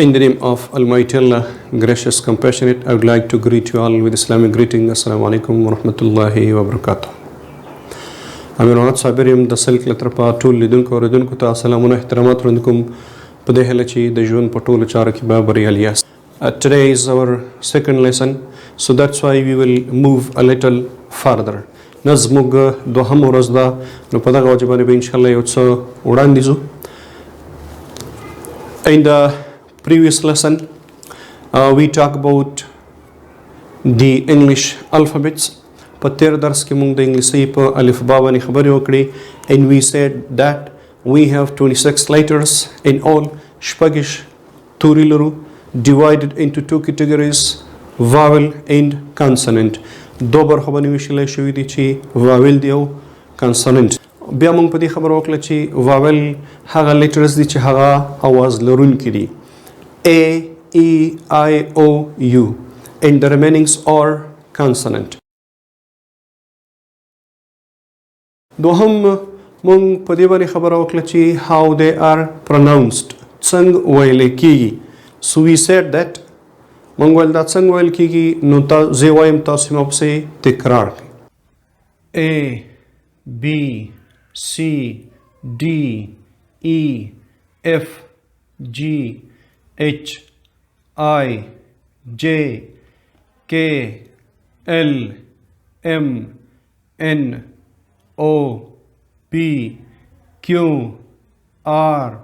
In the name of Almighty Allah, gracious, compassionate, I would like to greet you all with Islamic greeting. Assalamu alaikum wa rahmatullahi wa barakatuh. Aminat Sabirium, the Silk Latrapa, Tul Lidunko, Redunkuta, Salamuna, Tramat Runkum, Padehalachi, the Jun Patul Charaki Babari alias. Today is our second lesson, so that's why we will move a little further. Nazmug Dohamu Razda, Nupadaga Jabani, inshallah, Yotso, Urandizu. In the previous lesson, we talked about the English alphabets. Patir dars ke mung the English pa alif ba bani khabari okri, and we said that we have 26 letters in all. Shpagish turilaru divided into two categories, vowel and consonant. Dobar khabani wishila shwidi chi vowel dio consonant. بیا مونږ په دې خبر وکړه چې vowel هغه letters دي چې هغه आवाज لرونکي دي. A, E, I, O, U, and the remainings are consonant. دوهم مونږ په دې باندې خبره وکړه چې how they are pronounced, څنګه ویل کیږي. So we said that مونږ ویل دا څنګه ویل کیږي، نو زه وایم تاسو مې په تکرار کړئ. A, B, C, D, E, F, G, H, I, J, K, L, M, N, O, P, Q, R,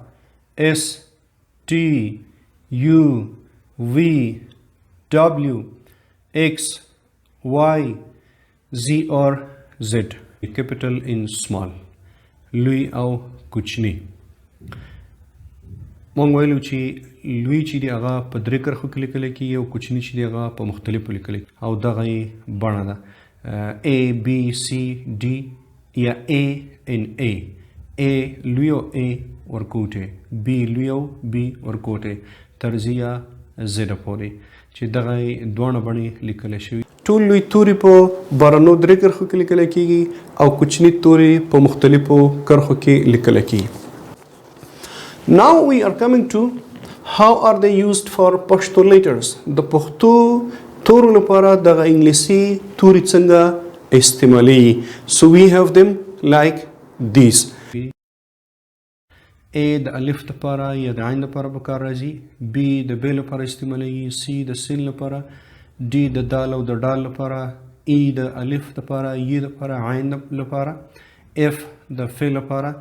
S, T, U, V, W, X, Y, Z or Z. Capital in small. لوی او کوچنی. مونږ ویلو چې لوی چې دی هغه په درې کرښو کې لیکل کېږي او کوچنی چې دی هغه په مختلفو لیکل کېږي او دغه یې بڼه ده. A, B, C, D یا A and A. A لوی او A ورکوټی، B لوی او B ورکوټی تر Z یا Z پورې چې دغه یې دواړه بڼې لیکل شوي. ټول لوی توري په بارانو درې کرښو کې لیکل کېږي او کوچني توري په مختلفو کرښو کې لیکل کېږي. Now we are coming to how are they used for پښتو letters. د پښتو تورو لپاره دغه انګلیسي توري څنګه استعمالي. So we have them like these. A د الف لپاره یا د عین لپاره به کار راځي. B د ب لپاره استعمالي. C د سین لپاره. D د دال او د ډال لپاره. E د الف لپاره، ی لپاره، عین لپاره. F د ف لپاره.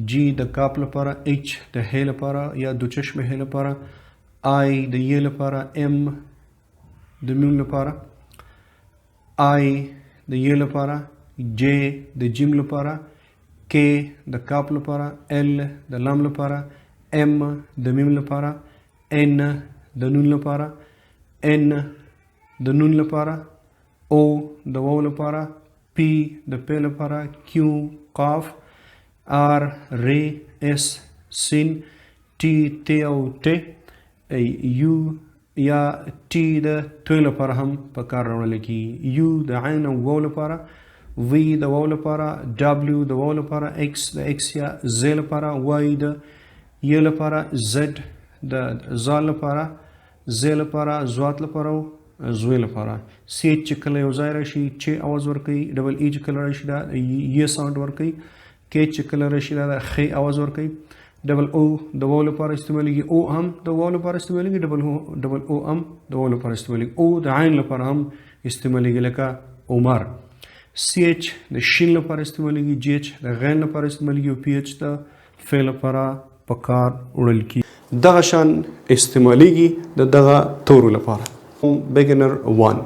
G د کاپ لپاره. H د ه لپاره یا دو چشم ه لپاره. I د ی لپاره. M د میم لپاره. I د ی لپاره. J د جیم لپاره. K د کاپ لپاره. L د لام لپاره. M د میم لپاره. N د نون لپاره. N د نون لپاره. O د واو لپاره. P د پ لپاره. Q قاف. R ر S سین. T ت او ت. U یا T د ت لپاره هم په کار راوړل کېږي. U د عین او واو لپاره. V د واو لپاره. W د واو لپاره. X د X یا Z لپاره. Y د ی لپاره. Z د ز لپاره. Z لپاره. زوات لپاره زوی لپاره. سی چې کله یو ځای راشي چې اواز ورکوي. ډبل ای چې کله راشي دا ی ساوند ورکوي. کې چې کله راشي دا خ اواز ورکوي. ډبل او د واو لپاره استعمالېږي. او هم د واو لپاره استعمالېږي. ډبل او هم د واو لپاره استعمالېږي. او د عین لپاره هم استعمالېږي لکه عمر. سی اچ د شین لپاره استعمالېږي. جی اچ د غین لپاره استعمالېږي. او پی اچ د ف لپاره په کار وړل کېږي. دغه شان استعمالېږي د دغه تورو لپاره. beginner 1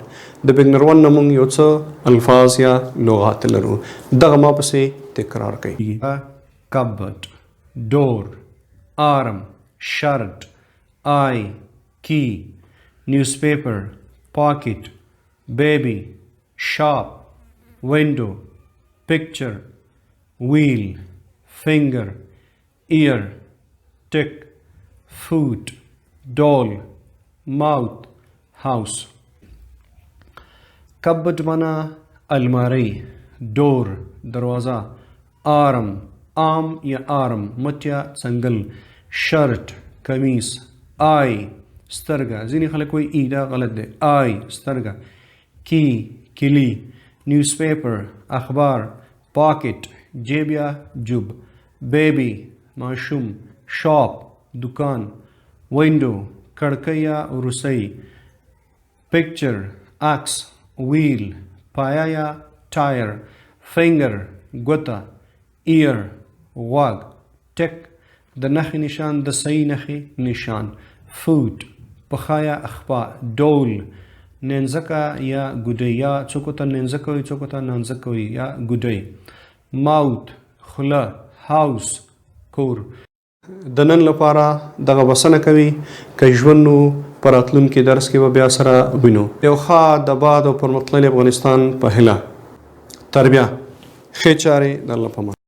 د beginner 1 نه مونږ یو څه الفاظ یا لغات لرو. دغه ما پسې تکرار کوي. cupboard, door, arm, shirt, eye, key, newspaper, pocket, baby, shop, window, picture, wheel, finger, ear, tick, foot, doll, mouth, house. cupboard مانا الماری. door دروازه. arm عام یا arm متیا څنګل. shirt کمیس. آی سترګه، ځینې خلک وایي ای، دا غلط دی. آی سترګه. کی کلی. نیوز پیپر اخبار. پاکټ جیب یا جوب. بیبی ماشوم. شاپ دکان. وینډو کړکۍ یا روسۍ. پکچر عکس. ویل پایا یا ټایر. فنگر ګوته. ایر غوږ. ټک د نښې نشان، د صحیح نښې نشان. فوټ پښه یا اخپا. ډول نینځکه یا ګوډۍ، یا څوک ته نینځکه وي څوک ته نانځکه وي یا ګوډۍ. ماوت خوله. هاوس کور. د نن لپاره دغه بسنه کوي، که ژوند نو په راتلونکي درس کې به بیا سره وینو. یو ښه د باد او پرمختللي افغانستان په هیله. تر بیا ښې چارې د الله په امان.